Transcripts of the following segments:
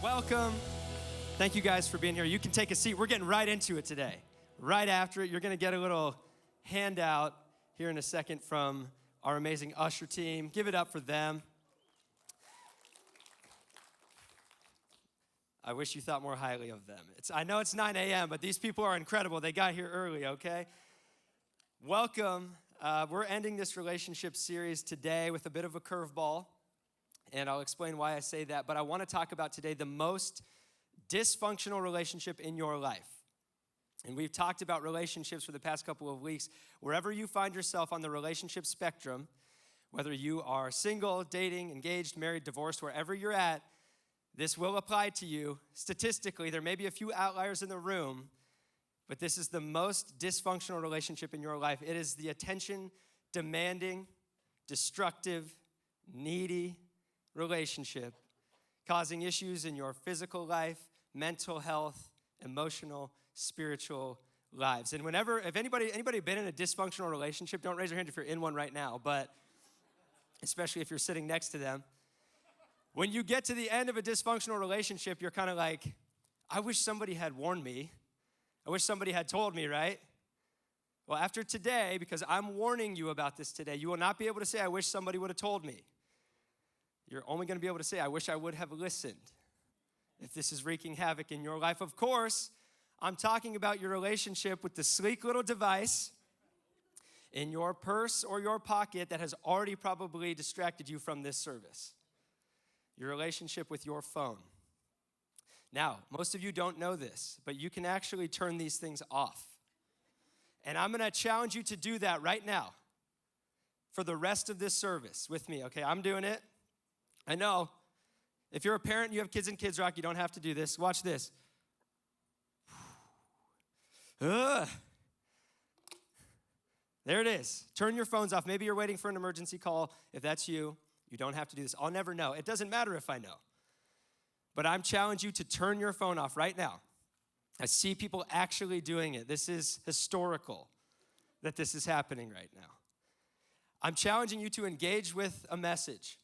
Welcome. Thank you guys for being here. You can take a seat. We're getting right into it today. Right after it, you're going to get a little handout here in a second from our amazing usher team. Give it up for them. I wish you thought more highly of them. I know it's 9 a.m., but these people are incredible. They got here early, okay? Welcome. We're ending this relationship series today with a bit of a curveball, and I'll explain why I say that. But I want to talk about today the most dysfunctional relationship in your life. And we've talked about relationships for the past couple of weeks. Wherever you find yourself on the relationship spectrum, whether you are single, dating, engaged, married, divorced, wherever you're at, this will apply to you. Statistically, there may be a few outliers in the room, but this is the most dysfunctional relationship in your life. It is the attention-demanding, destructive, needy relationship, causing issues in your physical life, mental health, emotional, spiritual lives. And if anybody been in a dysfunctional relationship, don't raise your hand if you're in one right now, but especially if you're sitting next to them. When you get to the end of a dysfunctional relationship, you're kind of like, I wish somebody had warned me. I wish somebody had told me, right? Well, after today, because I'm warning you about this today, you will not be able to say, I wish somebody would have told me. You're only going to be able to say, I wish I would have listened, if this is wreaking havoc in your life. Of course, I'm talking about your relationship with the sleek little device in your purse or your pocket that has already probably distracted you from this service. Your relationship with your phone. Now, most of you don't know this, but you can actually turn these things off. And I'm going to challenge you to do that right now for the rest of this service with me, okay? I'm doing it. I know. If you're a parent and you have kids in Kids Rock, you don't have to do this. Watch this. There it is. Turn your phones off. Maybe you're waiting for an emergency call. If that's you, you don't have to do this. I'll never know. It doesn't matter if I know. But I'm challenging you to turn your phone off right now. I see people actually doing it. This is historical that this is happening right now. I'm challenging you to engage with a message,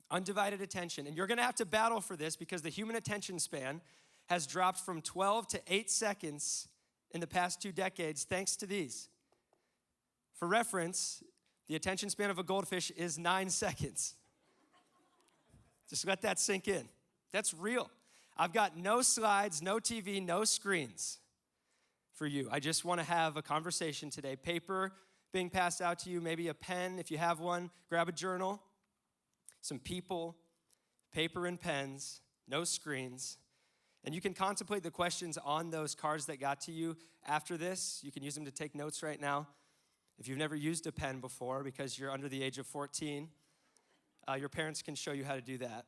undivided attention. And you're going to have to battle for this because the human attention span has dropped from 12 to 8 seconds in the past 2 decades thanks to these. For reference, the attention span of a goldfish is 9 seconds. Just let that sink in. That's real. I've got no slides, no TV, no screens for you. I just want to have a conversation today. Paper being passed out to you, maybe a pen if you have one. Grab a journal, some people, paper and pens, no screens. And you can contemplate the questions on those cards that got to you after this. You can use them to take notes right now. If you've never used a pen before because you're under the age of 14, your parents can show you how to do that.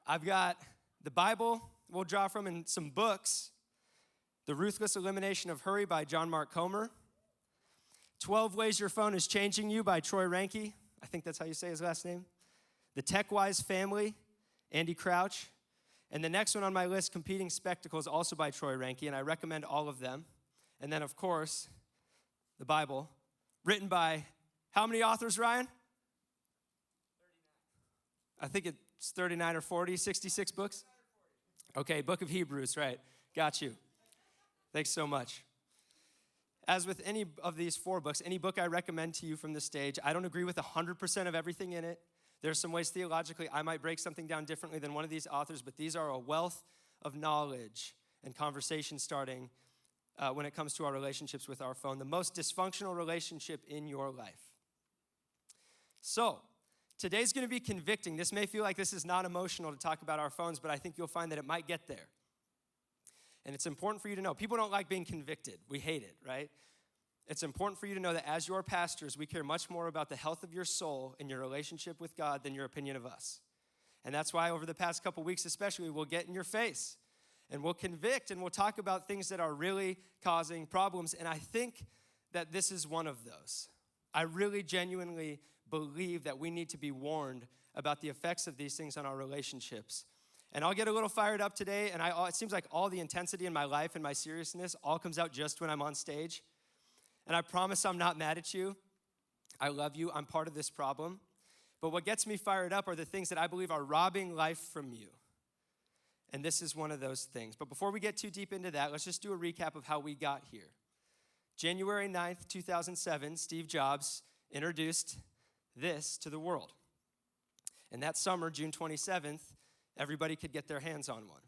I've got the Bible we'll draw from and some books. The Ruthless Elimination of Hurry by John Mark Comer. 12 Ways Your Phone is Changing You by Troy Ranke. I think that's how you say his last name. The Tech Wise Family, Andy Crouch. And the next one on my list, Competing Spectacles, also by Troy Ranke, and I recommend all of them. And then, of course, the Bible, written by how many authors, Ryan? 39. I think it's 39 or 40, 66 books? Okay, Book of Hebrews, right. Got you. Thanks so much. As with any of these 4 books, any book I recommend to you from the stage, I don't agree with 100% of everything in it. There's some ways theologically I might break something down differently than one of these authors, but these are a wealth of knowledge and conversation starting when it comes to our relationships with our phone, the most dysfunctional relationship in your life. So, today's going to be convicting. This may feel like this is not emotional to talk about our phones, but I think you'll find that it might get there. And it's important for you to know. People don't like being convicted. We hate it, right? It's important for you to know that as your pastors, we care much more about the health of your soul and your relationship with God than your opinion of us. And that's why over the past couple weeks especially, we'll get in your face and we'll convict and we'll talk about things that are really causing problems. And I think that this is one of those. I really genuinely believe that we need to be warned about the effects of these things on our relationships. And I'll get a little fired up today, and it seems like all the intensity in my life and my seriousness all comes out just when I'm on stage. And I promise I'm not mad at you. I love you. I'm part of this problem. But what gets me fired up are the things that I believe are robbing life from you. And this is one of those things. But before we get too deep into that, let's just do a recap of how we got here. January 9th, 2007, Steve Jobs introduced this to the world. And that summer, June 27th, everybody could get their hands on one.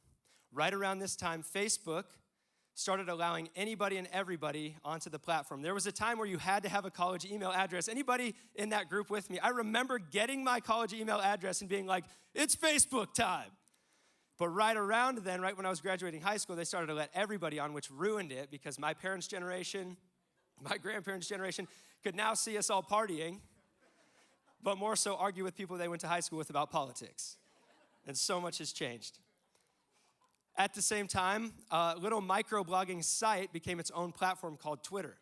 Right around this time, Facebook started allowing anybody and everybody onto the platform. There was a time where you had to have a college email address. Anybody in that group with me? I remember getting my college email address and being like, it's Facebook time. But right around then, right when I was graduating high school, they started to let everybody on, which ruined it because my parents' generation, my grandparents' generation could now see us all partying, but more so argue with people they went to high school with about politics. And so much has changed. At the same time, a little microblogging site became its own platform called Twitter.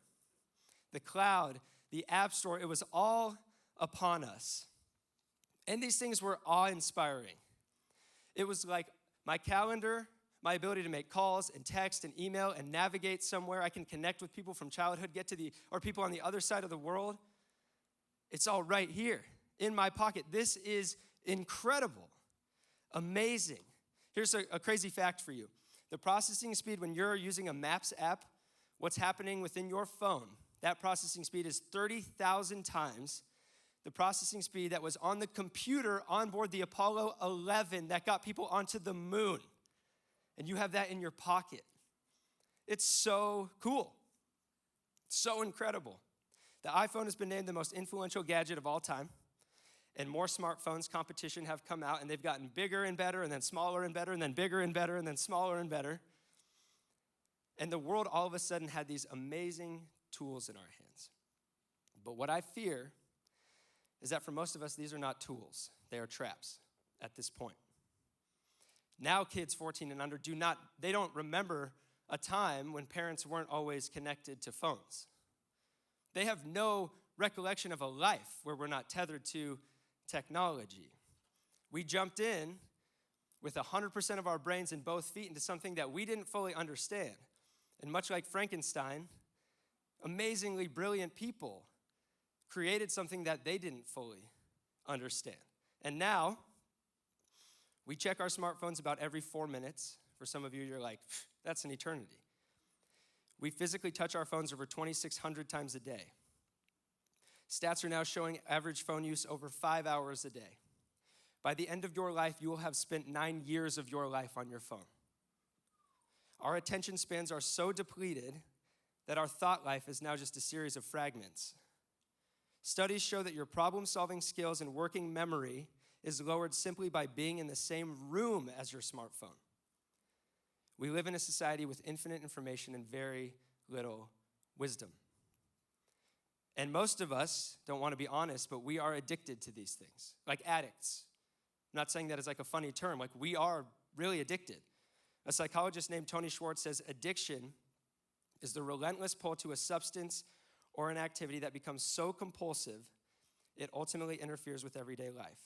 The cloud, the app store, it was all upon us. And these things were awe-inspiring. It was like my calendar, my ability to make calls and text and email and navigate somewhere. I can connect with people from childhood, or people on the other side of the world. It's all right here in my pocket. This is incredible, amazing. Here's a crazy fact for you. The processing speed when you're using a Maps app, what's happening within your phone, that processing speed is 30,000 times the processing speed that was on the computer on board the Apollo 11 that got people onto the moon. And you have that in your pocket. It's so cool. So incredible. The iPhone has been named the most influential gadget of all time. And more smartphones competition have come out, and they've gotten bigger and better, and then smaller and better, and then bigger and better, and then smaller and better. And the world all of a sudden had these amazing tools in our hands. But what I fear is that for most of us, these are not tools. They are traps at this point. Now kids 14 and under they don't remember a time when parents weren't always connected to phones. They have no recollection of a life where we're not tethered to technology. We jumped in with 100% of our brains and both feet into something that we didn't fully understand. And much like Frankenstein, amazingly brilliant people created something that they didn't fully understand. And now, we check our smartphones about every 4 minutes. For some of you, you're like, that's an eternity. We physically touch our phones over 2,600 times a day. Stats are now showing average phone use over 5 hours a day. By the end of your life, you will have spent 9 years of your life on your phone. Our attention spans are so depleted that our thought life is now just a series of fragments. Studies show that your problem-solving skills and working memory is lowered simply by being in the same room as your smartphone. We live in a society with infinite information and very little wisdom. And most of us don't want to be honest, but we are addicted to these things, like addicts. I'm not saying that as like a funny term, like we are really addicted. A psychologist named Tony Schwartz says addiction is the relentless pull to a substance or an activity that becomes so compulsive, it ultimately interferes with everyday life.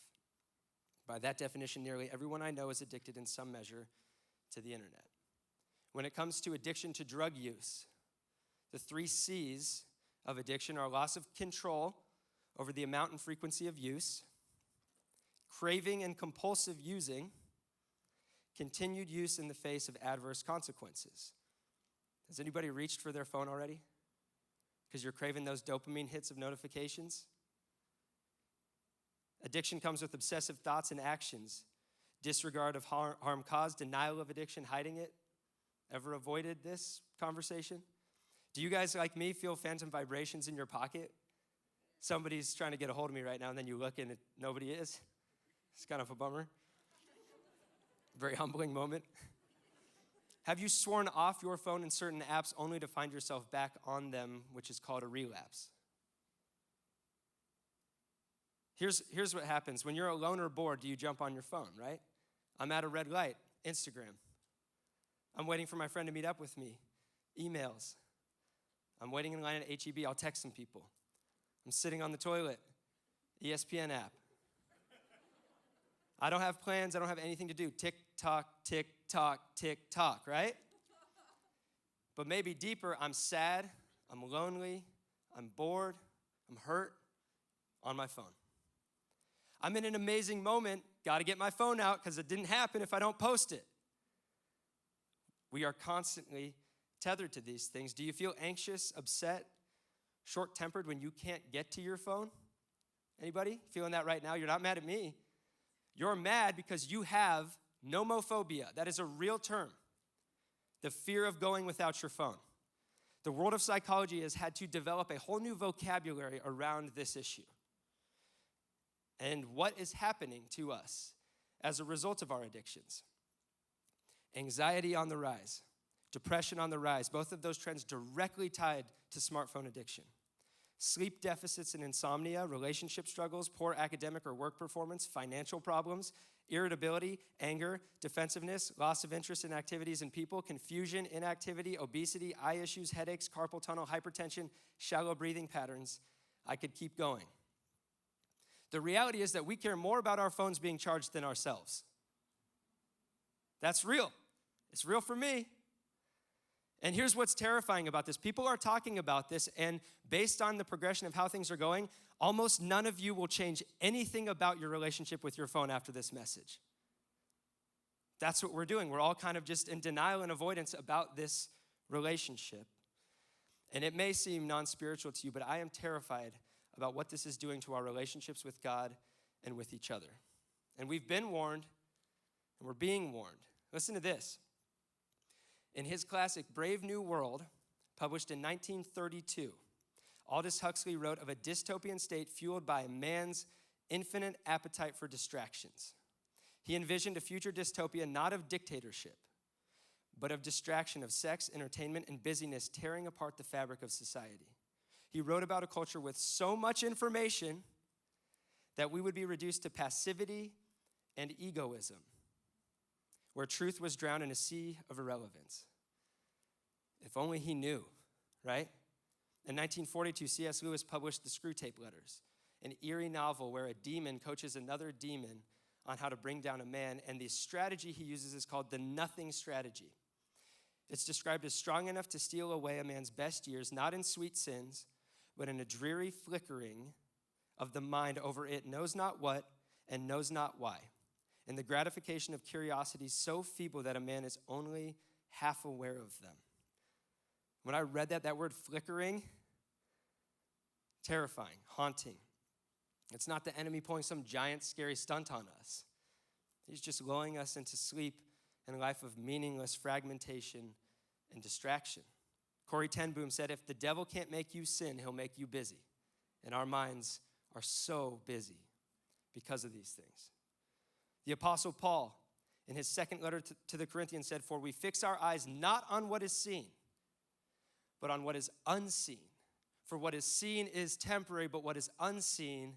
By that definition, nearly everyone I know is addicted in some measure to the internet. When it comes to addiction to drug use, the 3 C's of addiction are loss of control over the amount and frequency of use, craving and compulsive using, continued use in the face of adverse consequences. Has anybody reached for their phone already? Because you're craving those dopamine hits of notifications? Addiction comes with obsessive thoughts and actions, disregard of harm caused, denial of addiction, hiding it. Ever avoided this conversation? Do you guys, like me, feel phantom vibrations in your pocket? Somebody's trying to get a hold of me right now, and then you look and nobody is. It's kind of a bummer. Very humbling moment. Have you sworn off your phone and certain apps only to find yourself back on them, which is called a relapse? Here's what happens. When you're alone or bored, do you jump on your phone, right? I'm at a red light, Instagram. I'm waiting for my friend to meet up with me, emails. I'm waiting in line at H-E-B, I'll text some people. I'm sitting on the toilet, ESPN app. I don't have plans, I don't have anything to do. Tick tock, tick tock, tick tock, right? But maybe deeper, I'm sad, I'm lonely, I'm bored, I'm hurt, on my phone. I'm in an amazing moment, gotta get my phone out because it didn't happen if I don't post it. We are constantly tethered to these things. Do you feel anxious, upset, short-tempered when you can't get to your phone? Anybody feeling that right now? You're not mad at me. You're mad because you have nomophobia. That is a real term. The fear of going without your phone. The world of psychology has had to develop a whole new vocabulary around this issue. And what is happening to us as a result of our addictions? Anxiety on the rise, depression on the rise, both of those trends directly tied to smartphone addiction. Sleep deficits and insomnia, relationship struggles, poor academic or work performance, financial problems, irritability, anger, defensiveness, loss of interest in activities and people, confusion, inactivity, obesity, eye issues, headaches, carpal tunnel, hypertension, shallow breathing patterns. I could keep going. The reality is that we care more about our phones being charged than ourselves. That's real. It's real for me. And here's what's terrifying about this. People are talking about this, and based on the progression of how things are going, almost none of you will change anything about your relationship with your phone after this message. That's what we're doing. We're all kind of just in denial and avoidance about this relationship. And it may seem non-spiritual to you, but I am terrified about what this is doing to our relationships with God and with each other. And we've been warned, and we're being warned. Listen to this. In his classic Brave New World, published in 1932, Aldous Huxley wrote of a dystopian state fueled by man's infinite appetite for distractions. He envisioned a future dystopia not of dictatorship, but of distraction, of sex, entertainment, and busyness tearing apart the fabric of society. He wrote about a culture with so much information that we would be reduced to passivity and egoism, where truth was drowned in a sea of irrelevance. If only he knew, right? In 1942, C.S. Lewis published The Screwtape Letters, an eerie novel where a demon coaches another demon on how to bring down a man, and the strategy he uses is called the nothing strategy. It's described as strong enough to steal away a man's best years, not in sweet sins, but in a dreary flickering of the mind over it knows not what and knows not why, in the gratification of curiosities so feeble that a man is only half aware of them. When I read that word flickering, terrifying, haunting. It's not the enemy pulling some giant, scary stunt on us. He's just lulling us into sleep and a life of meaningless fragmentation and distraction. Corrie ten Boom said, if the devil can't make you sin, he'll make you busy. And our minds are so busy because of these things. The Apostle Paul, in his second letter to the Corinthians, said, for we fix our eyes not on what is seen, but on what is unseen. For what is seen is temporary, but what is unseen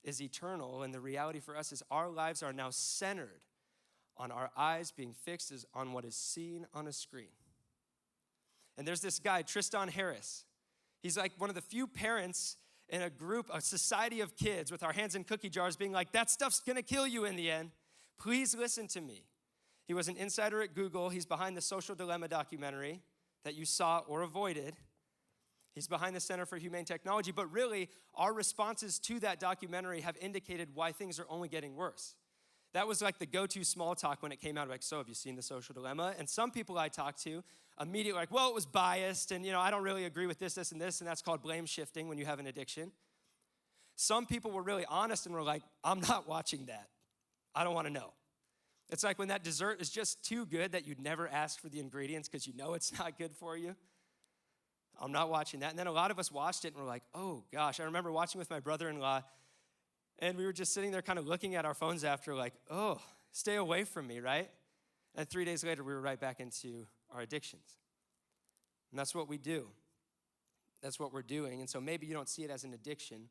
is eternal. And the reality for us is our lives are now centered on our eyes being fixed on what is seen on a screen. And there's this guy, Tristan Harris. He's like one of the few parents in a group, a society of kids with our hands in cookie jars being like, that stuff's gonna kill you in the end. Please listen to me. He was an insider at Google. He's behind the Social Dilemma documentary that you saw or avoided. He's behind the Center for Humane Technology, but really our responses to that documentary have indicated why things are only getting worse. That was like the go-to small talk when it came out, like, so have you seen the Social Dilemma? And some people I talked to immediately like, well, it was biased, and I don't really agree with this, and this, and that's called blame shifting when you have an addiction. Some people were really honest and were like, I'm not watching that. I don't want to know. It's like when that dessert is just too good that you'd never ask for the ingredients because you know it's not good for you. I'm not watching that. And then a lot of us watched it and we're like, oh gosh. I remember watching with my brother-in-law, and we were just sitting there kind of looking at our phones after like, oh, stay away from me, right? And 3 days later, we were right back into our addictions. And that's what we do. That's what we're doing. And so maybe you don't see it as an addiction,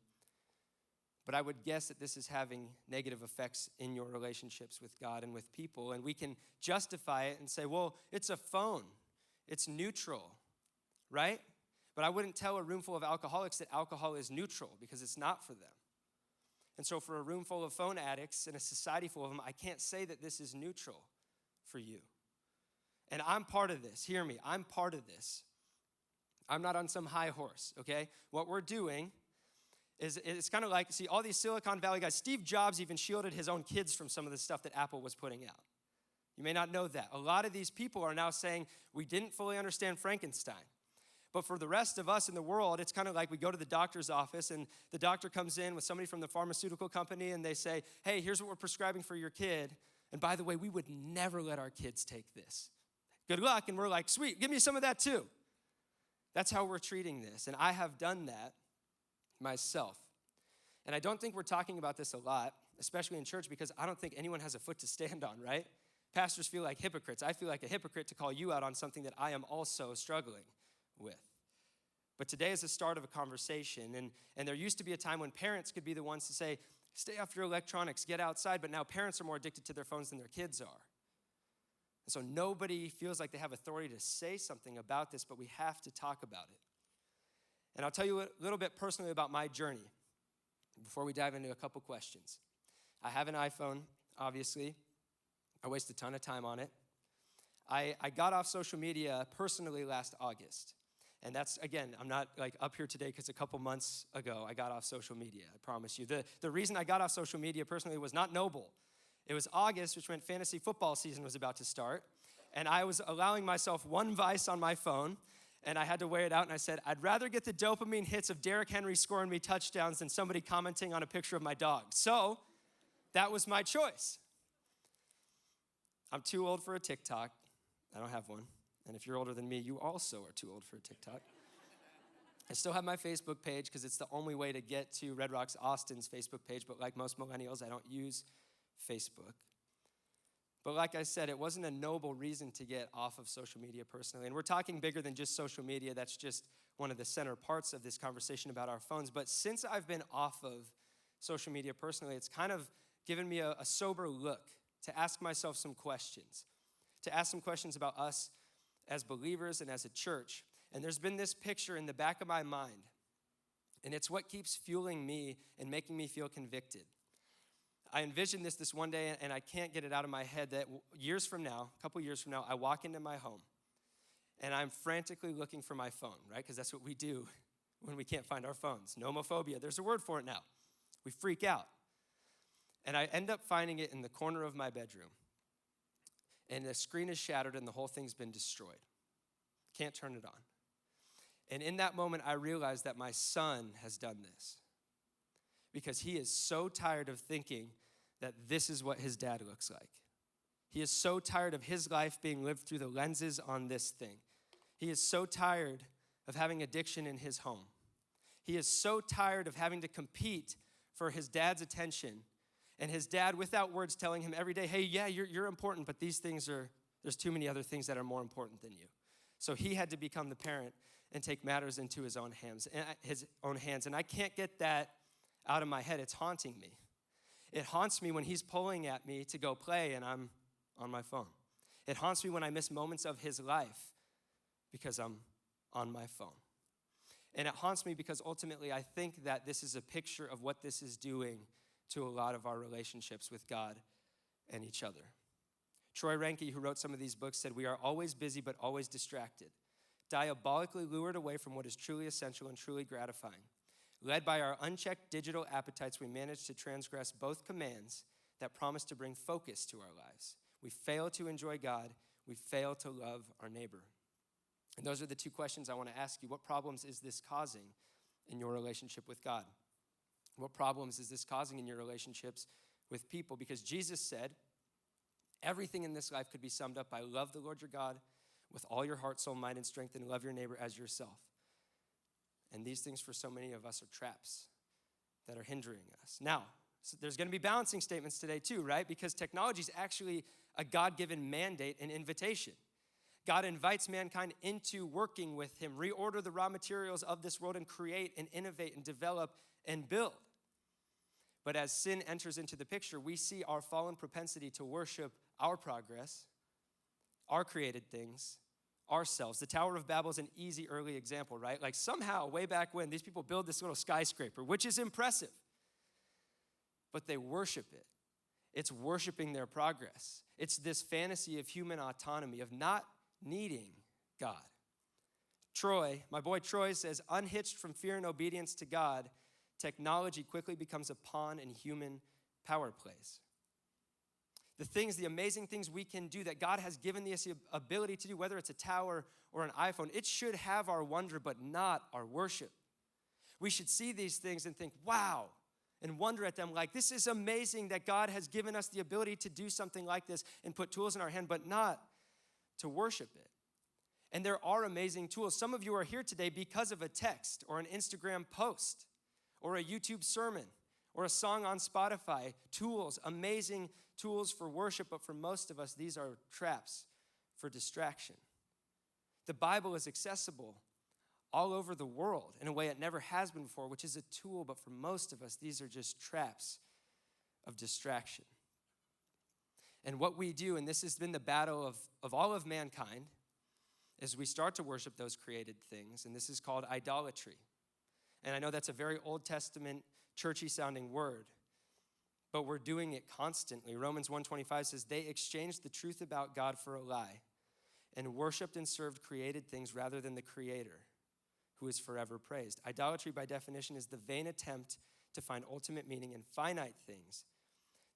but I would guess that this is having negative effects in your relationships with God and with people. And we can justify it and say, well, it's a phone. It's neutral, right? But I wouldn't tell a room full of alcoholics that alcohol is neutral because it's not for them. And so for a room full of phone addicts and a society full of them, I can't say that this is neutral for you. And I'm part of this. Hear me. I'm part of this. I'm not on some high horse, okay? What we're doing is it's kind of like, see, all these Silicon Valley guys, Steve Jobs even shielded his own kids from some of the stuff that Apple was putting out. You may not know that. A lot of these people are now saying, we didn't fully understand Frankenstein. But for the rest of us in the world, it's kind of like we go to the doctor's office and the doctor comes in with somebody from the pharmaceutical company and they say, hey, here's what we're prescribing for your kid. And by the way, we would never let our kids take this. Good luck. And we're like, sweet, give me some of that too. That's how we're treating this. And I have done that myself. And I don't think we're talking about this a lot, especially in church, because I don't think anyone has a foot to stand on, right? Pastors feel like hypocrites. I feel like a hypocrite to call you out on something that I am also struggling with. But today is the start of a conversation, and there used to be a time when parents could be the ones to say, stay off your electronics, get outside, but now parents are more addicted to their phones than their kids are. And so nobody feels like they have authority to say something about this, but we have to talk about it. And I'll tell you a little bit personally about my journey before we dive into a couple questions. I have an iPhone, obviously. I waste a ton of time on it. I got off social media personally last August. And that's, again, I'm not like up here today because a couple months ago I got off social media, I promise you. The reason I got off social media personally was not noble. It was August, which meant fantasy football season was about to start. And I was allowing myself one vice on my phone, and I had to weigh it out, and I said, I'd rather get the dopamine hits of Derrick Henry scoring me touchdowns than somebody commenting on a picture of my dog. So that was my choice. I'm too old for a TikTok. I don't have one. And if you're older than me, you also are too old for a TikTok. I still have my Facebook page because it's the only way to get to Red Rocks Austin's Facebook page, but like most millennials, I don't use Facebook. But like I said, it wasn't a noble reason to get off of social media personally. And we're talking bigger than just social media. That's just one of the center parts of this conversation about our phones. But since I've been off of social media personally, it's kind of given me a sober look to ask myself some questions, to ask some questions about us as believers and as a church. And there's been this picture in the back of my mind, and it's what keeps fueling me and making me feel convicted. I envisioned this one day, and I can't get it out of my head that years from now, a couple years from now, I walk into my home, and I'm frantically looking for my phone, right? Because that's what we do when we can't find our phones. Nomophobia, there's a word for it now. We freak out. And I end up finding it in the corner of my bedroom. And the screen is shattered and the whole thing's been destroyed. Can't turn it on. And in that moment, I realized that my son has done this because he is so tired of thinking that this is what his dad looks like. He is so tired of his life being lived through the lenses on this thing. He is so tired of having addiction in his home. He is so tired of having to compete for his dad's attention. And his dad, without words, telling him every day, hey, yeah, you're important, but there's too many other things that are more important than you. So he had to become the parent and take matters into his own hands. And I can't get that out of my head. It's haunting me. It haunts me when he's pulling at me to go play and I'm on my phone. It haunts me when I miss moments of his life because I'm on my phone. And it haunts me because ultimately I think that this is a picture of what this is doing to a lot of our relationships with God and each other. Troy Ranke, who wrote some of these books, said, we are always busy but always distracted, diabolically lured away from what is truly essential and truly gratifying. Led by our unchecked digital appetites, we manage to transgress both commands that promise to bring focus to our lives. We fail to enjoy God. We fail to love our neighbor. And those are the two questions I want to ask you. What problems is this causing in your relationship with God? What problems is this causing in your relationships with people? Because Jesus said, everything in this life could be summed up by love the Lord your God with all your heart, soul, mind, and strength, and love your neighbor as yourself. And these things for so many of us are traps that are hindering us. Now, so there's going to be balancing statements today too, right? Because technology is actually a God-given mandate and invitation. God invites mankind into working with him, reorder the raw materials of this world and create and innovate and develop and build. But as sin enters into the picture, we see our fallen propensity to worship our progress, our created things, ourselves. The Tower of Babel is an easy early example, right? Like somehow, way back when, these people build this little skyscraper, which is impressive, but they worship it. It's worshiping their progress. It's this fantasy of human autonomy, of not needing God. Troy, my boy Troy says, unhitched from fear and obedience to God, technology quickly becomes a pawn in human power plays. the amazing things we can do that God has given us the ability to do, whether it's a tower or an iPhone, it should have our wonder, but not our worship. We should see these things and think, wow, and wonder at them like, this is amazing that God has given us the ability to do something like this and put tools in our hand, but not to worship it. And there are amazing tools. Some of you are here today because of a text or an Instagram post or a YouTube sermon or a song on Spotify. Tools, amazing tools for worship, but for most of us, these are traps for distraction. The Bible is accessible all over the world in a way it never has been before, which is a tool, but for most of us, these are just traps of distraction. And what we do, and this has been the battle of all of mankind, is we start to worship those created things, and this is called idolatry. And I know that's a very Old Testament, churchy sounding word, but we're doing it constantly. Romans 1:25 says, they exchanged the truth about God for a lie and worshiped and served created things rather than the Creator, who is forever praised. Idolatry, by definition, is the vain attempt to find ultimate meaning in finite things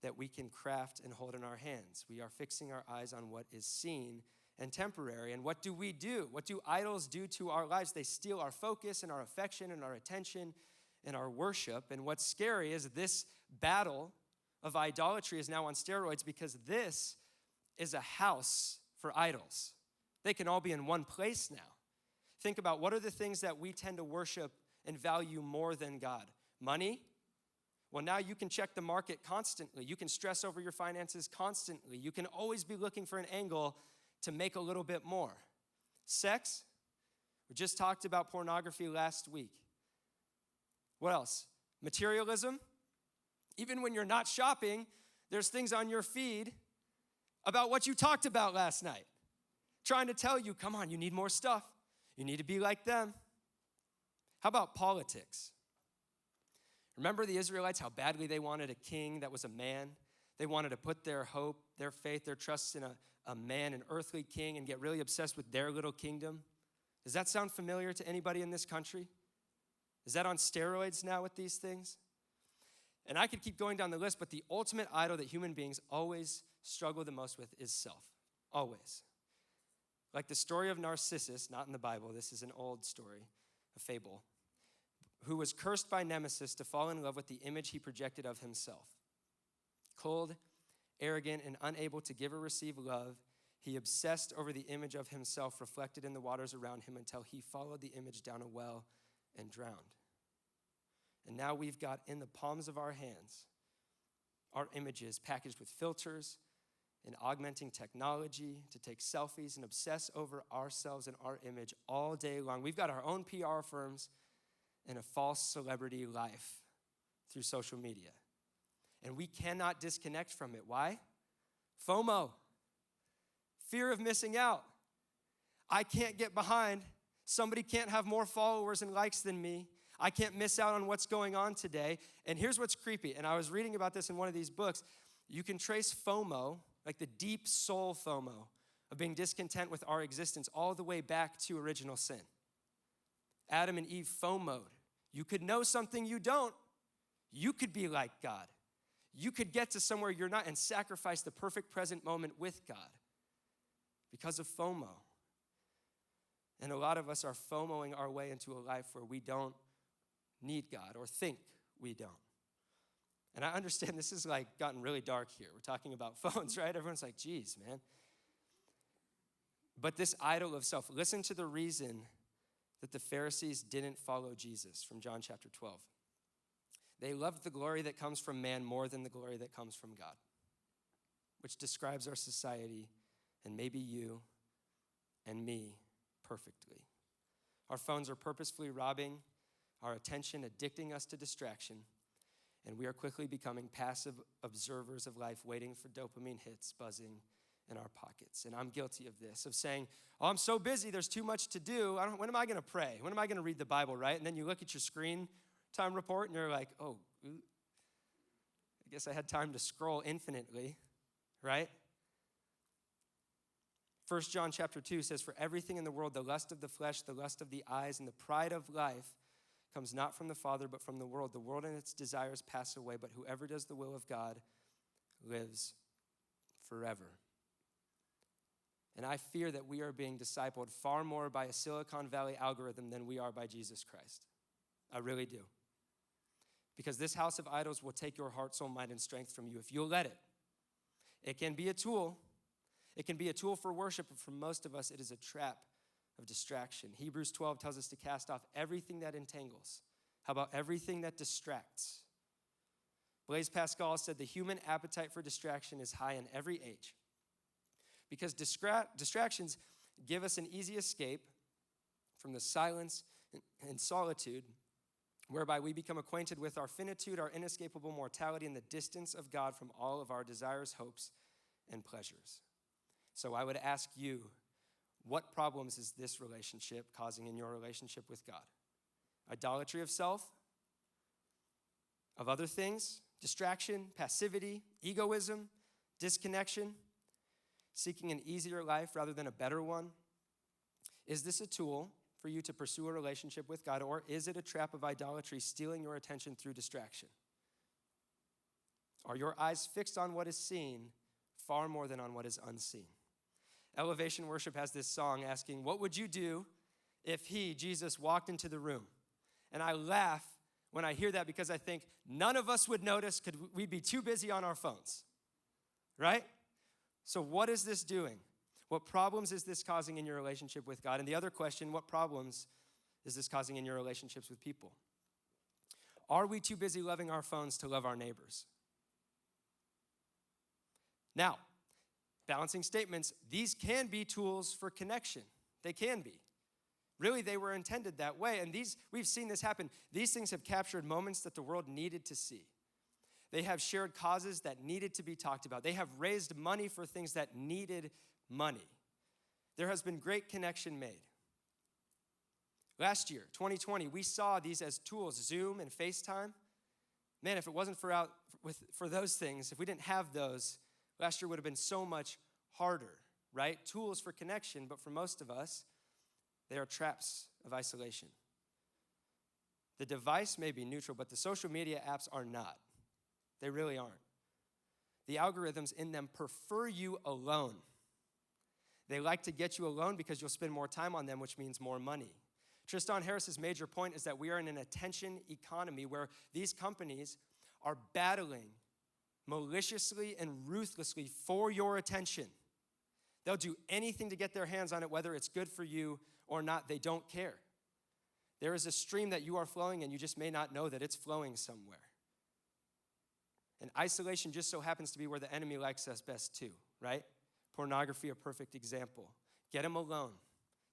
that we can craft and hold in our hands. We are fixing our eyes on what is seen and temporary. And what do we do? What do idols do to our lives? They steal our focus and our affection and our attention and our worship. And what's scary is this battle of idolatry is now on steroids because this is a house for idols. They can all be in one place now. Think about what are the things that we tend to worship and value more than God? Money? Well, now you can check the market constantly. You can stress over your finances constantly. You can always be looking for an angle to make a little bit more. Sex? We just talked about pornography last week. What else? Materialism? Even when you're not shopping, there's things on your feed about what you talked about last night, trying to tell you, come on, you need more stuff. You need to be like them. How about politics? Remember the Israelites, how badly they wanted a king that was a man? They wanted to put their hope, their faith, their trust in a man, an earthly king, and get really obsessed with their little kingdom. Does that sound familiar to anybody in this country? Is that on steroids now with these things? And I could keep going down the list, but the ultimate idol that human beings always struggle the most with is self. Always. Like the story of Narcissus, not in the Bible, this is an old story, a fable, who was cursed by Nemesis to fall in love with the image he projected of himself. Cold, arrogant, and unable to give or receive love, he obsessed over the image of himself reflected in the waters around him until he followed the image down a well and drowned. And now we've got in the palms of our hands our images packaged with filters and augmenting technology to take selfies and obsess over ourselves and our image all day long. We've got our own PR firms and a false celebrity life through social media. And we cannot disconnect from it. Why? FOMO, fear of missing out. I can't get behind. Somebody can't have more followers and likes than me. I can't miss out on what's going on today. And here's what's creepy. And I was reading about this in one of these books. You can trace FOMO, like the deep soul FOMO of being discontent with our existence, all the way back to original sin. Adam and Eve FOMO'd. You could know something you don't. You could be like God. You could get to somewhere you're not and sacrifice the perfect present moment with God because of FOMO. And a lot of us are FOMOing our way into a life where we don't need God or think we don't. And I understand this has like gotten really dark here. We're talking about phones, right? Everyone's like, geez, man. But this idol of self, listen to the reason that the Pharisees didn't follow Jesus from John chapter 12. They loved the glory that comes from man more than the glory that comes from God, which describes our society and maybe you and me perfectly. Our phones are purposefully robbing our attention, addicting us to distraction, and we are quickly becoming passive observers of life, waiting for dopamine hits buzzing in our pockets. And I'm guilty of this, of saying, oh, I'm so busy, there's too much to do. When am I going to pray? When am I going to read the Bible, right? And then you look at your screen time report, and you're like, oh, I guess I had time to scroll infinitely, right? 1 John chapter 2 says, for everything in the world, the lust of the flesh, the lust of the eyes, and the pride of life comes not from the Father, but from the world. The world and its desires pass away, but whoever does the will of God lives forever. And I fear that we are being discipled far more by a Silicon Valley algorithm than we are by Jesus Christ. I really do. Because this house of idols will take your heart, soul, mind, and strength from you if you'll let it. It can be a tool. It can be a tool for worship, but for most of us, it is a trap of distraction. Hebrews 12 tells us to cast off everything that entangles. How about everything that distracts? Blaise Pascal said the human appetite for distraction is high in every age because distractions give us an easy escape from the silence and solitude whereby we become acquainted with our finitude, our inescapable mortality, and the distance of God from all of our desires, hopes, and pleasures. So I would ask you, what problems is this relationship causing in your relationship with God? Idolatry of self, of other things, distraction, passivity, egoism, disconnection, seeking an easier life rather than a better one? Is this a tool for you to pursue a relationship with God, or is it a trap of idolatry stealing your attention through distraction? Are your eyes fixed on what is seen far more than on what is unseen? Elevation Worship has this song asking, what would you do if he, Jesus, walked into the room? And I laugh when I hear that because I think none of us would notice because we'd be too busy on our phones, right? So what is this doing? What problems is this causing in your relationship with God? And the other question, what problems is this causing in your relationships with people? Are we too busy loving our phones to love our neighbors? Now, balancing statements, these can be tools for connection. They can be. Really, they were intended that way. And we've seen this happen. These things have captured moments that the world needed to see. They have shared causes that needed to be talked about. They have raised money for things that needed money. There has been great connection made. Last year, 2020, we saw these as tools, Zoom and FaceTime. Man, if it wasn't for those things, if we didn't have those, last year would have been so much harder, right? Tools for connection, but for most of us, they are traps of isolation. The device may be neutral, but the social media apps are not. They really aren't. The algorithms in them prefer you alone. They like to get you alone because you'll spend more time on them, which means more money. Tristan Harris's major point is that we are in an attention economy where these companies are battling maliciously and ruthlessly for your attention. They'll do anything to get their hands on it, whether it's good for you or not. They don't care. There is a stream that you are flowing in. You just may not know that it's flowing somewhere. And isolation just so happens to be where the enemy likes us best too, right? Pornography, a perfect example. Get them alone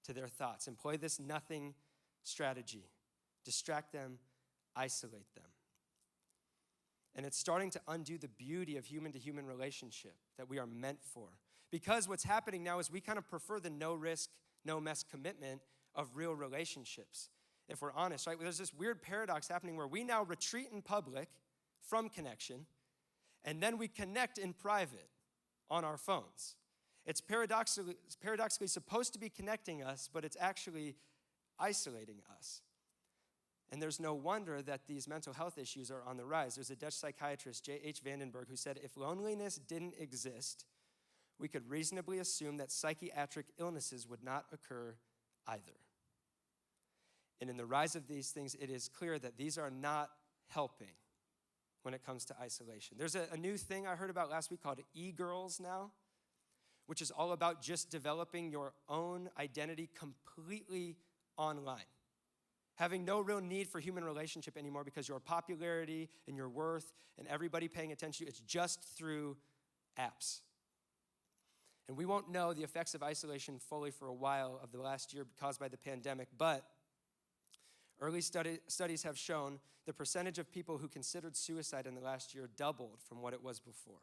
to their thoughts. Employ this nothing strategy. Distract them, isolate them. And it's starting to undo the beauty of human-to-human relationship that we are meant for. Because what's happening now is we kind of prefer the no-risk, no-mess commitment of real relationships, if we're honest, right? There's this weird paradox happening where we now retreat in public from connection, and then we connect in private on our phones. It's paradoxically supposed to be connecting us, but it's actually isolating us. And there's no wonder that these mental health issues are on the rise. There's a Dutch psychiatrist, J.H. Vandenberg, who said, if loneliness didn't exist, we could reasonably assume that psychiatric illnesses would not occur either. And in the rise of these things, it is clear that these are not helping when it comes to isolation. There's a new thing I heard about last week called e-girls now, which is all about just developing your own identity completely online. Having no real need for human relationship anymore because your popularity and your worth and everybody paying attention to you, it's just through apps. And we won't know the effects of isolation fully for a while of the last year caused by the pandemic, but early studies have shown the percentage of people who considered suicide in the last year doubled from what it was before.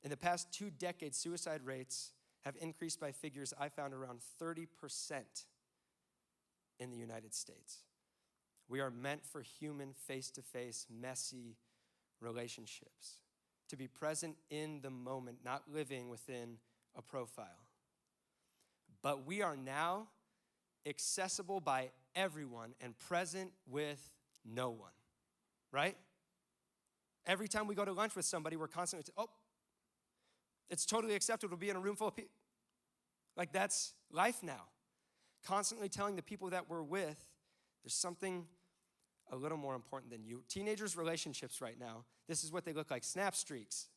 In the past 2 decades, suicide rates have increased by figures I found around 30% in the United States. We are meant for human, face-to-face, messy relationships, to be present in the moment, not living within a profile. But we are now accessible by everyone and present with no one, right? Every time we go to lunch with somebody, we're constantly, It's totally acceptable to be in a room full of people. Like, that's life now. Constantly telling the people that we're with, there's something a little more important than you. Teenagers' relationships right now, this is what they look like. Snap streaks.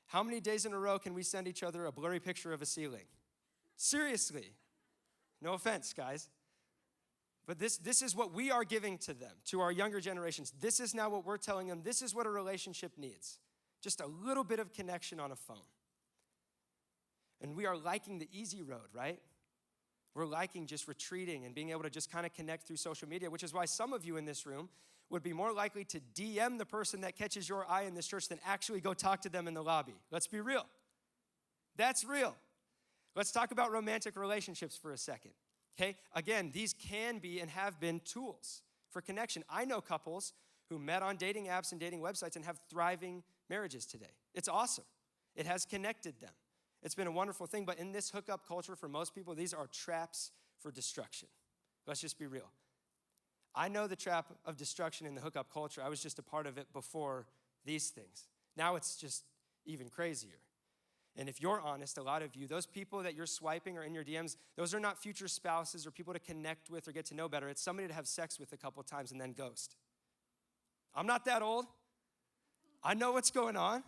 How many days in a row can we send each other a blurry picture of a ceiling? Seriously. No offense, guys. But this is what we are giving to them, to our younger generations. This is now what we're telling them. This is what a relationship needs. Just a little bit of connection on a phone. And we are liking the easy road, right? We're liking just retreating and being able to just kind of connect through social media, which is why some of you in this room would be more likely to DM the person that catches your eye in this church than actually go talk to them in the lobby. Let's be real. That's real. Let's talk about romantic relationships for a second. Okay, again, these can be and have been tools for connection. I know couples who met on dating apps and dating websites and have thriving marriages today. It's awesome. It has connected them. It's been a wonderful thing, but in this hookup culture, for most people, these are traps for destruction. Let's just be real. I know the trap of destruction in the hookup culture. I was just a part of it before these things. Now it's just even crazier. And if you're honest, a lot of you, those people that you're swiping or in your DMs, those are not future spouses or people to connect with or get to know better. It's somebody to have sex with a couple of times and then ghost. I'm not that old. I know what's going on.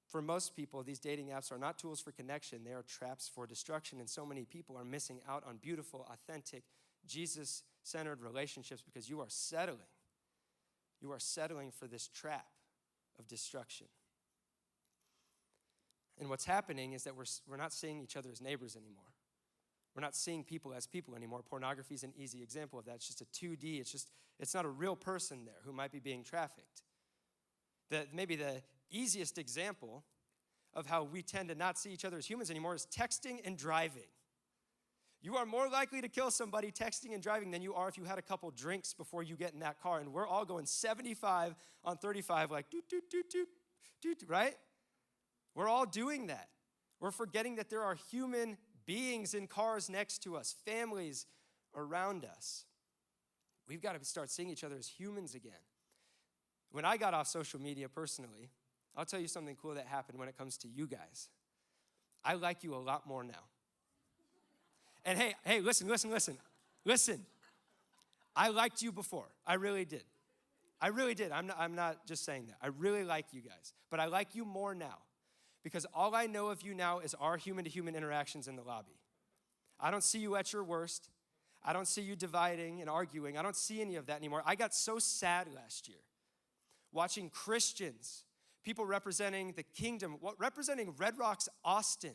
For most people, these dating apps are not tools for connection. They are traps for destruction. And so many people are missing out on beautiful, authentic, Jesus-centered relationships because you are settling. You are settling for this trap of destruction. And what's happening is that we're not seeing each other as neighbors anymore. We're not seeing people as people anymore. Pornography is an easy example of that. It's just a 2D. It's not a real person there who might be being trafficked. Maybe the easiest example of how we tend to not see each other as humans anymore is texting and driving. You are more likely to kill somebody texting and driving than you are if you had a couple drinks before you get in that car. And we're all going 75 on 35 like doot, doot, doot, doot, doot, right? We're all doing that. We're forgetting that there are human beings in cars next to us, families around us. We've got to start seeing each other as humans again. When I got off social media personally, I'll tell you something cool that happened when it comes to you guys. I like you a lot more now. And hey, listen. I liked you before. I really did. I'm not just saying that. I really like you guys. But I like you more now because all I know of you now is our human-to-human interactions in the lobby. I don't see you at your worst. I don't see you dividing and arguing. I don't see any of that anymore. I got so sad last year watching Christians, people representing the kingdom, representing Red Rocks, Austin,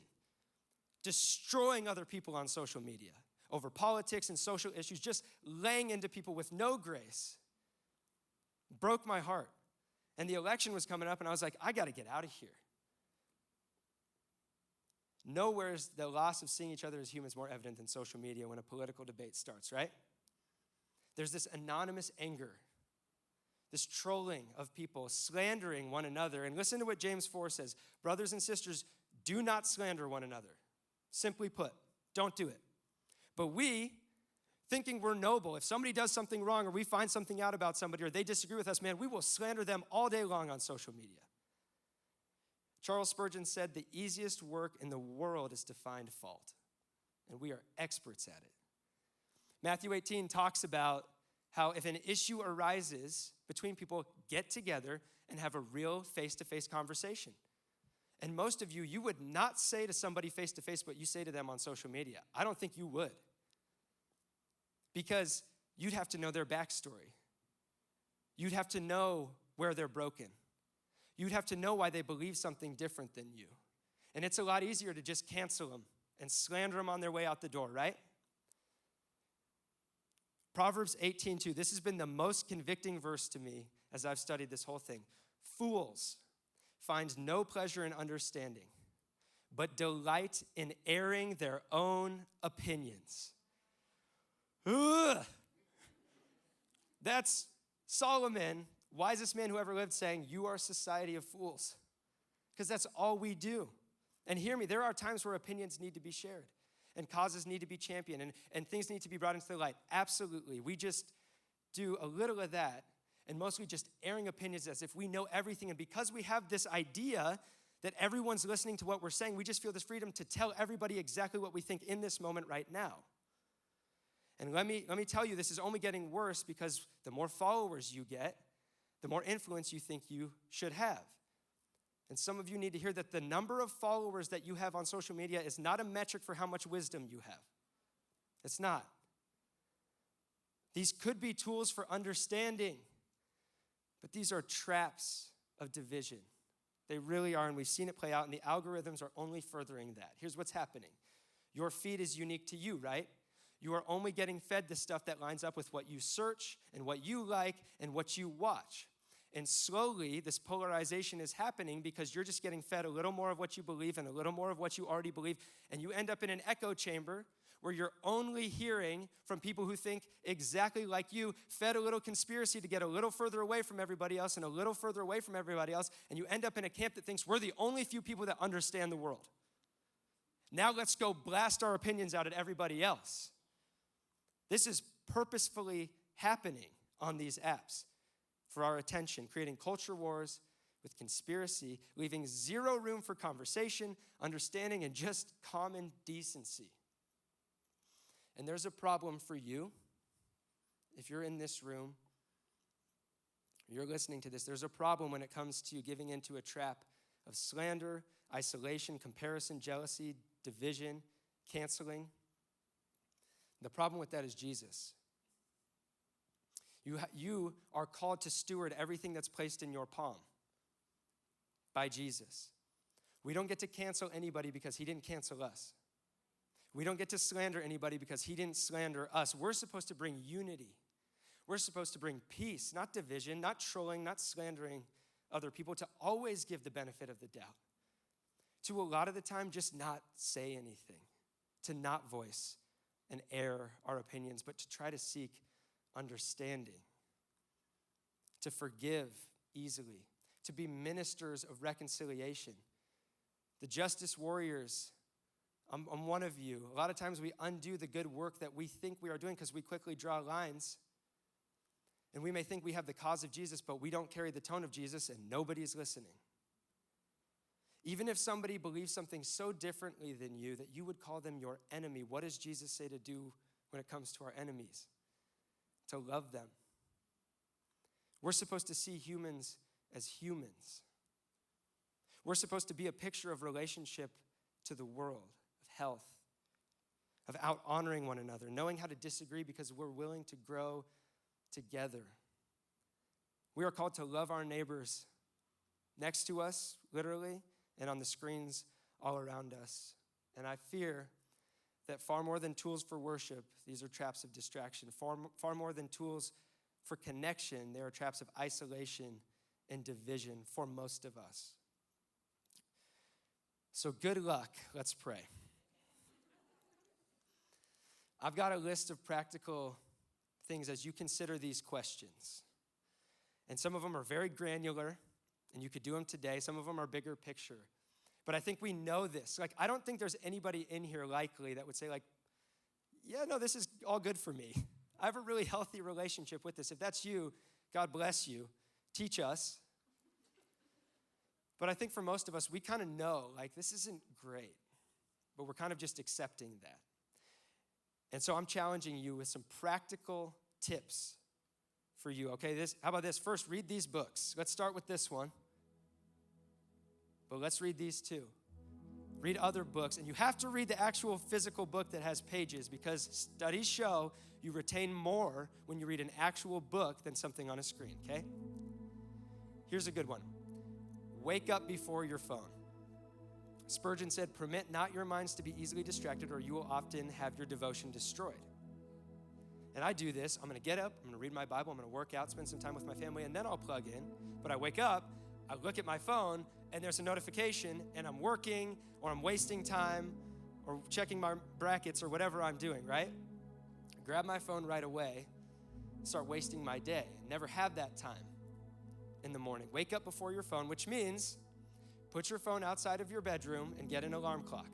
destroying other people on social media over politics and social issues, just laying into people with no grace. Broke my heart. And the election was coming up, and I was like, I got to get out of here. Nowhere is the loss of seeing each other as humans more evident than social media when a political debate starts, right? There's this anonymous anger, this trolling of people, slandering one another. And listen to what James 4 says. Brothers and sisters, do not slander one another. Simply put, don't do it. But we, thinking we're noble, if somebody does something wrong or we find something out about somebody or they disagree with us, man, we will slander them all day long on social media. Charles Spurgeon said, the easiest work in the world is to find fault. And we are experts at it. Matthew 18 talks about how if an issue arises between people, get together and have a real face-to-face conversation. And most of you, you would not say to somebody face-to-face what you say to them on social media. I don't think you would. Because you'd have to know their backstory. You'd have to know where they're broken. You'd have to know why they believe something different than you. And it's a lot easier to just cancel them and slander them on their way out the door, right? Proverbs 18:2. This has been the most convicting verse to me as I've studied this whole thing. Fools find no pleasure in understanding, but delight in airing their own opinions. Ugh. That's Solomon, wisest man who ever lived, saying, you are a society of fools. Because that's all we do. And hear me, there are times where opinions need to be shared and causes need to be championed and things need to be brought into the light. Absolutely. We just do a little of that. and mostly just airing opinions as if we know everything. And because we have this idea that everyone's listening to what we're saying, we just feel this freedom to tell everybody exactly what we think in this moment right now. And let me tell you, this is only getting worse because the more followers you get, the more influence you think you should have. And some of you need to hear that the number of followers that you have on social media is not a metric for how much wisdom you have. It's not. These could be tools for understanding, but these are traps of division. They really are, and we've seen it play out, and the algorithms are only furthering that. Here's what's happening. Your feed is unique to you, right? You are only getting fed the stuff that lines up with what you search and what you like and what you watch. And slowly, this polarization is happening because you're just getting fed a little more of what you believe and a little more of what you already believe. And you end up in an echo chamber where you're only hearing from people who think exactly like you, fed a little conspiracy to get a little further away from everybody else and a little further away from everybody else. And you end up in a camp that thinks we're the only few people that understand the world. Now let's go blast our opinions out at everybody else. This is purposefully happening on these apps for our attention, creating culture wars with conspiracy, leaving zero room for conversation, understanding, and just common decency. And there's a problem for you. If you're in this room, you're listening to this, there's a problem when it comes to giving into a trap of slander, isolation, comparison, jealousy, division, canceling. The problem with that is Jesus. You are called to steward everything that's placed in your palm by Jesus. We don't get to cancel anybody because he didn't cancel us. We don't get to slander anybody because he didn't slander us. We're supposed to bring unity. We're supposed to bring peace, not division, not trolling, not slandering other people, to always give the benefit of the doubt. To a lot of the time, just not say anything, to not voice and air our opinions, but to try to seek understanding, to forgive easily, to be ministers of reconciliation. The justice warriors, I'm one of you. A lot of times we undo the good work that we think we are doing because we quickly draw lines. And we may think we have the cause of Jesus, but we don't carry the tone of Jesus and nobody's listening. Even if somebody believes something so differently than you that you would call them your enemy, what does Jesus say to do when it comes to our enemies? To love them. We're supposed to see humans as humans. We're supposed to be a picture of relationship to the world, of health, of out-honoring one another, knowing how to disagree because we're willing to grow together. We are called to love our neighbors next to us, literally, and on the screens all around us. And I fear that far more than tools for worship, these are traps of distraction. Far more than tools for connection, they are traps of isolation and division for most of us. So good luck. Let's pray. I've got a list of practical things as you consider these questions. And some of them are very granular, and you could do them today. Some of them are bigger picture. But I think we know this. I don't think there's anybody in here likely that would say, yeah, no, this is all good for me. I have a really healthy relationship with this. If that's you, God bless you. Teach us. But I think for most of us, we kind of know, this isn't great. But we're kind of just accepting that. And so I'm challenging you with some practical tips for you, okay? How about this? First, read these books. Let's start with this one. But let's read these too. Read other books. And you have to read the actual physical book that has pages because studies show you retain more when you read an actual book than something on a screen, okay? Here's a good one. Wake up before your phone. Spurgeon said, "Permit not your minds to be easily distracted, or you will often have your devotion destroyed." And I do this. I'm going to get up, I'm going to read my Bible, I'm going to work out, spend some time with my family, and then I'll plug in. But I wake up, I look at my phone, and there's a notification, and I'm working, or I'm wasting time, or checking my brackets, or whatever I'm doing, right? I grab my phone right away, start wasting my day. Never have that time in the morning. Wake up before your phone, which means put your phone outside of your bedroom and get an alarm clock.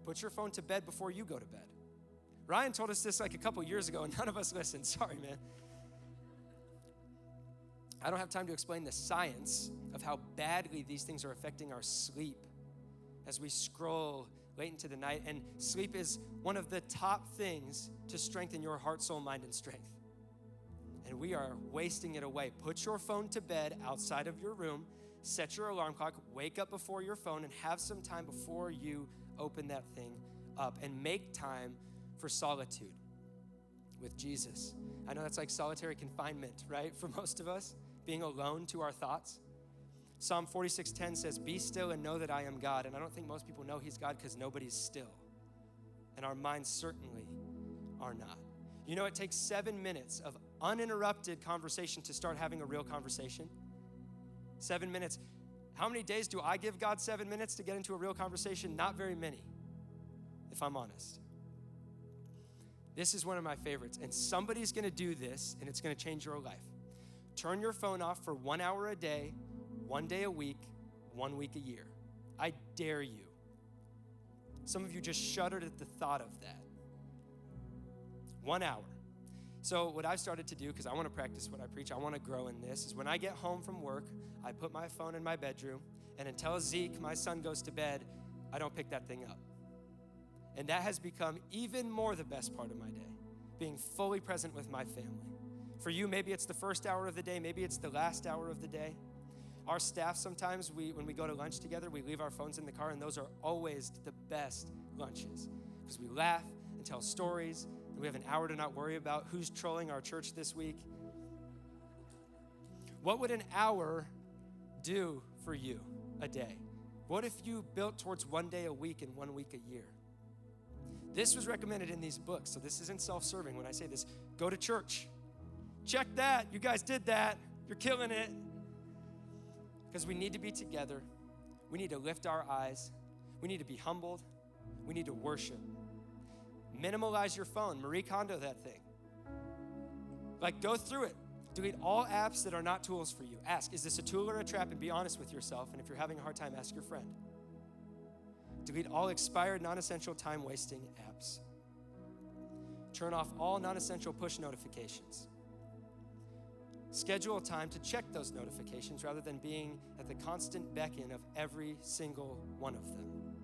Put your phone to bed before you go to bed. Ryan told us this a couple years ago, and none of us listened. Sorry, man. I don't have time to explain the science of how badly these things are affecting our sleep as we scroll late into the night. And sleep is one of the top things to strengthen your heart, soul, mind, and strength. And we are wasting it away. Put your phone to bed outside of your room, set your alarm clock, wake up before your phone, and have some time before you open that thing up. And make time for solitude with Jesus. I know that's like solitary confinement, right? For most of us, being alone to our thoughts. Psalm 46:10 says, "Be still and know that I am God." And I don't think most people know he's God because nobody's still. And our minds certainly are not. You know, it takes 7 minutes of uninterrupted conversation to start having a real conversation. 7 minutes. How many days do I give God 7 minutes to get into a real conversation? Not very many, if I'm honest. This is one of my favorites, and somebody's gonna do this, and it's gonna change your life. Turn your phone off for 1 hour a day, 1 day a week, 1 week a year. I dare you. Some of you just shuddered at the thought of that. 1 hour. So what I've started to do, because I want to practice what I preach, I want to grow in this, is when I get home from work, I put my phone in my bedroom, and until Zeke, my son, goes to bed, I don't pick that thing up. And that has become even more the best part of my day, being fully present with my family. For you, maybe it's the first hour of the day, maybe it's the last hour of the day. Our staff, sometimes when we go to lunch together, we leave our phones in the car, and those are always the best lunches because we laugh and tell stories, and we have an hour to not worry about who's trolling our church this week. What would an hour do for you a day? What if you built towards 1 day a week and 1 week a year? This was recommended in these books, so this isn't self-serving when I say this. Go to church. Check that. You guys did that. You're killing it. Because we need to be together. We need to lift our eyes. We need to be humbled. We need to worship. Minimalize your phone. Marie Kondo that thing. Like, go through it. Delete all apps that are not tools for you. Ask, is this a tool or a trap? And be honest with yourself. And if you're having a hard time, ask your friend. Delete all expired, non-essential, time-wasting apps. Turn off all non-essential push notifications. Schedule a time to check those notifications rather than being at the constant beckon of every single one of them.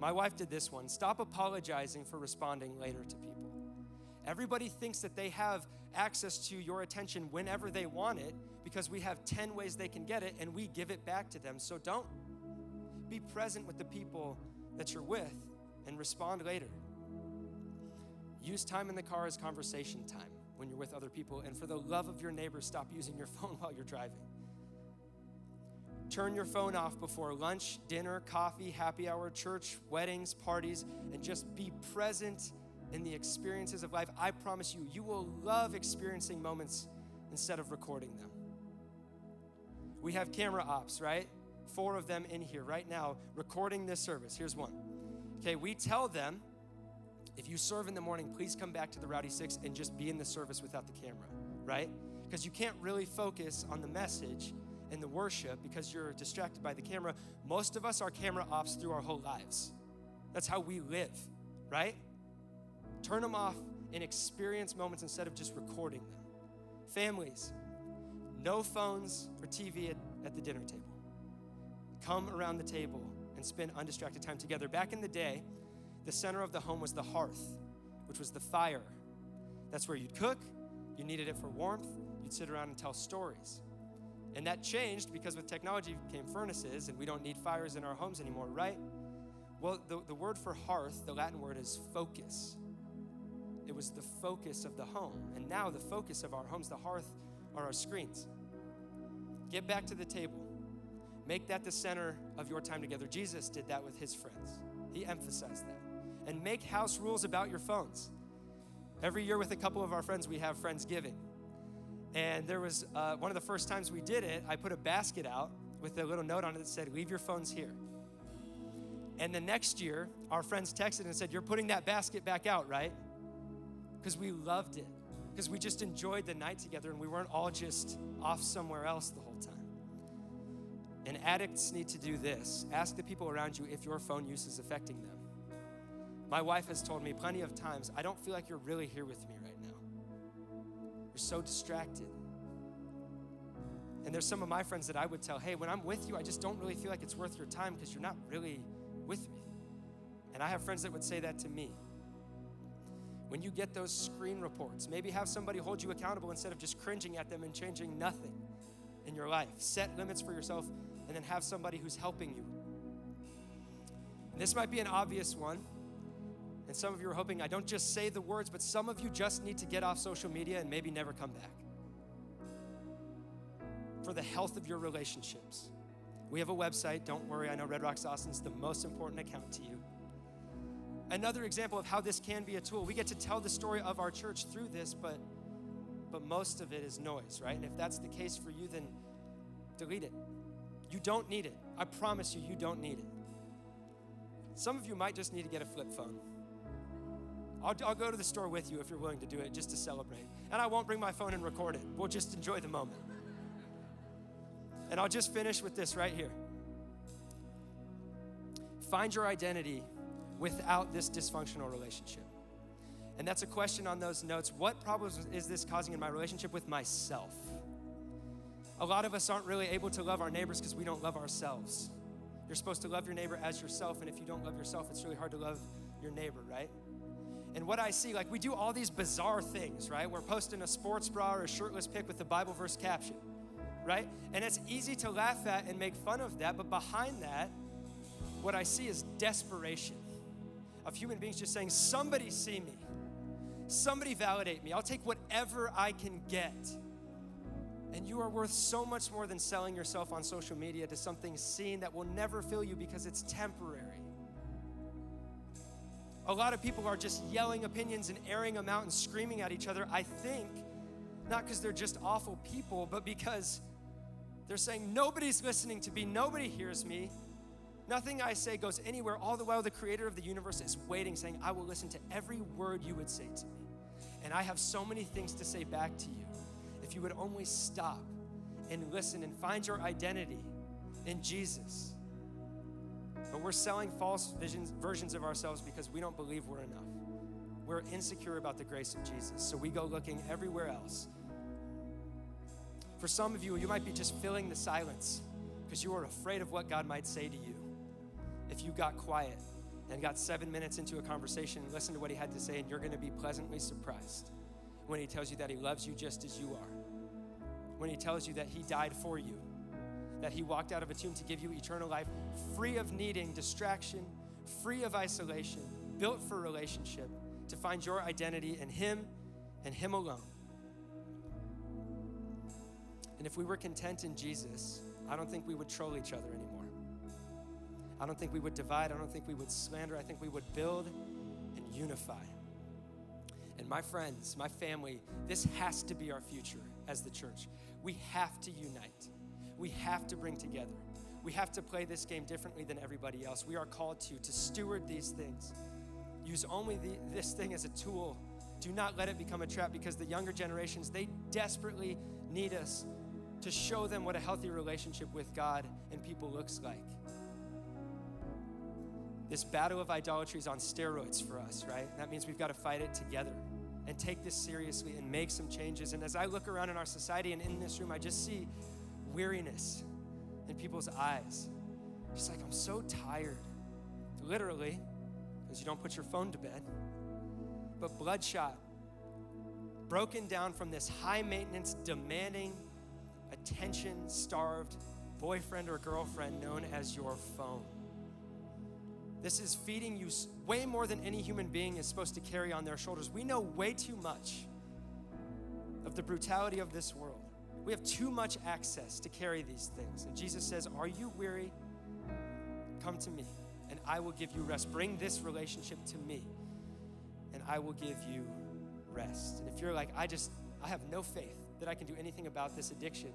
My wife did this one. Stop apologizing for responding later to people. Everybody thinks that they have access to your attention whenever they want it because we have 10 ways they can get it and we give it back to them. So don't be present with the people that you're with and respond later. Use time in the car as conversation time when you're with other people. And for the love of your neighbors, stop using your phone while you're driving. Turn your phone off before lunch, dinner, coffee, happy hour, church, weddings, parties, and just be present in the experiences of life. I promise you, you will love experiencing moments instead of recording them. We have camera ops, right? 4 of them in here right now recording this service. Here's one. Okay, we tell them, if you serve in the morning, please come back to the Rowdy 6 and just be in the service without the camera, right? Because you can't really focus on the message and the worship because you're distracted by the camera. Most of us are camera ops through our whole lives. That's how we live, right? Turn them off and experience moments instead of just recording them. Families, no phones or TV at the dinner table. Come around the table and spend undistracted time together. Back in the day, the center of the home was the hearth, which was the fire. That's where you'd cook, you needed it for warmth, you'd sit around and tell stories. And that changed because with technology came furnaces and we don't need fires in our homes anymore, right? Well, the word for hearth, the Latin word is focus. It was the focus of the home. And now the focus of our homes, the hearth, are our screens. Get back to the table. Make that the center of your time together. Jesus did that with his friends. He emphasized that. And make house rules about your phones. Every year with a couple of our friends, we have Friendsgiving. And there was one of the first times we did it, I put a basket out with a little note on it that said, leave your phones here. And the next year, our friends texted and said, you're putting that basket back out, right? Because we loved it. Because we just enjoyed the night together and we weren't all just off somewhere else the whole time. And addicts need to do this. Ask the people around you if your phone use is affecting them. My wife has told me plenty of times, I don't feel like you're really here with me right now. You're so distracted. And there's some of my friends that I would tell, hey, when I'm with you, I just don't really feel like it's worth your time because you're not really with me. And I have friends that would say that to me. When you get those screen reports, maybe have somebody hold you accountable instead of just cringing at them and changing nothing in your life. Set limits for yourself and then have somebody who's helping you. And this might be an obvious one. And some of you are hoping I don't just say the words, but some of you just need to get off social media and maybe never come back. For the health of your relationships. We have a website, don't worry, I know Red Rocks Austin's the most important account to you. Another example of how this can be a tool, we get to tell the story of our church through this, but most of it is noise, right? And if that's the case for you, then delete it. You don't need it. I promise you, you don't need it. Some of you might just need to get a flip phone. I'll go to the store with you if you're willing to do it, just to celebrate. And I won't bring my phone and record it. We'll just enjoy the moment. And I'll just finish with this right here. Find your identity without this dysfunctional relationship. And that's a question on those notes. What problems is this causing in my relationship with myself? A lot of us aren't really able to love our neighbors because we don't love ourselves. You're supposed to love your neighbor as yourself, and if you don't love yourself, it's really hard to love your neighbor, right? And what I see, like we do all these bizarre things, right? We're posting a sports bra or a shirtless pic with the Bible verse caption, right? And it's easy to laugh at and make fun of that, but behind that, what I see is desperation of human beings just saying, somebody see me, somebody validate me, I'll take whatever I can get. And you are worth so much more than selling yourself on social media to something seen that will never fill you because it's temporary. A lot of people are just yelling opinions and airing them out and screaming at each other, I think, not because they're just awful people, but because they're saying nobody's listening to me, nobody hears me, nothing I say goes anywhere, all the while the creator of the universe is waiting, saying, I will listen to every word you would say to me. And I have so many things to say back to you. If you would only stop and listen and find your identity in Jesus. But we're selling false versions of ourselves because we don't believe we're enough. We're insecure about the grace of Jesus, so we go looking everywhere else. For some of you, you might be just filling the silence because you are afraid of what God might say to you. If you got quiet and got 7 minutes into a conversation and listened to what he had to say, and you're gonna be pleasantly surprised when he tells you that he loves you just as you are. When he tells you that he died for you, that he walked out of a tomb to give you eternal life, free of needing distraction, free of isolation, built for relationship, to find your identity in him and him alone. And if we were content in Jesus, I don't think we would troll each other anymore. I don't think we would divide. I don't think we would slander. I think we would build and unify. And my friends, my family, this has to be our future as the church. We have to unite. We have to bring together. We have to play this game differently than everybody else. We are called to steward these things. Use only this thing as a tool. Do not let it become a trap, because the younger generations, they desperately need us to show them what a healthy relationship with God and people looks like. This battle of idolatry is on steroids for us, right? That means we've got to fight it together and take this seriously and make some changes. And as I look around in our society and in this room, I just see weariness in people's eyes. Just like, I'm so tired. Literally, because you don't put your phone to bed, but bloodshot, broken down from this high maintenance, demanding, attention-starved boyfriend or girlfriend known as your phone. This is feeding you way more than any human being is supposed to carry on their shoulders. We know way too much of the brutality of this world. We have too much access to carry these things. And Jesus says, are you weary? Come to me, and I will give you rest. Bring this relationship to me, and I will give you rest. And if you're like, I have no faith that I can do anything about this addiction,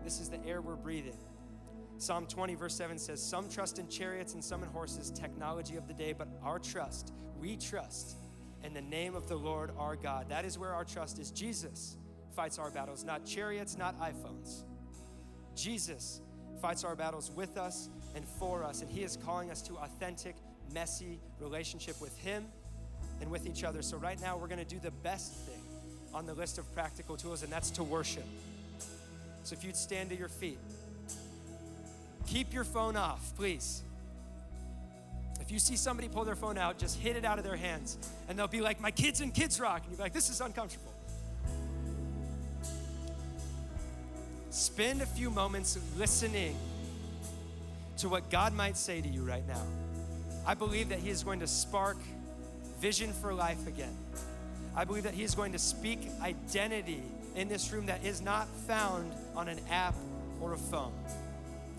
this is the air we're breathing. Psalm 20 verse 7 says, some trust in chariots and some in horses, technology of the day, but we trust in the name of the Lord our God. That is where our trust is. Jesus fights our battles, not chariots, not iPhones. Jesus fights our battles with us and for us, and he is calling us to authentic, messy relationship with him and with each other. So right now we're gonna do the best thing on the list of practical tools, and that's to worship. So if you'd stand to your feet. Keep your phone off, please. If you see somebody pull their phone out, just hit it out of their hands. And they'll be like, my kid's in Kids Rock. And you'll be like, this is uncomfortable. Spend a few moments listening to what God might say to you right now. I believe that he is going to spark vision for life again. I believe that he is going to speak identity in this room that is not found on an app or a phone.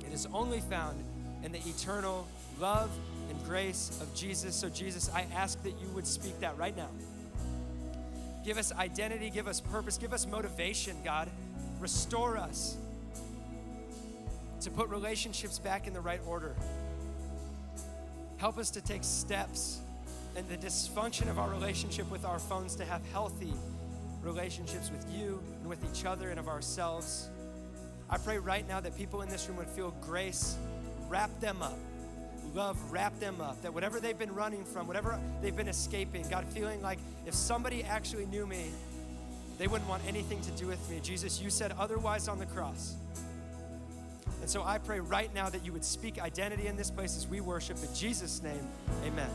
It is only found in the eternal love and grace of Jesus. So Jesus, I ask that you would speak that right now. Give us identity, give us purpose, give us motivation, God. Restore us to put relationships back in the right order. Help us to take steps in the dysfunction of our relationship with our phones to have healthy relationships with you and with each other and of ourselves. I pray right now that people in this room would feel grace wrap them up, love wrap them up, that whatever they've been running from, whatever they've been escaping, God, feeling like if somebody actually knew me, they wouldn't want anything to do with me. Jesus, you said otherwise on the cross. And so I pray right now that you would speak identity in this place as we worship. In Jesus' name, amen.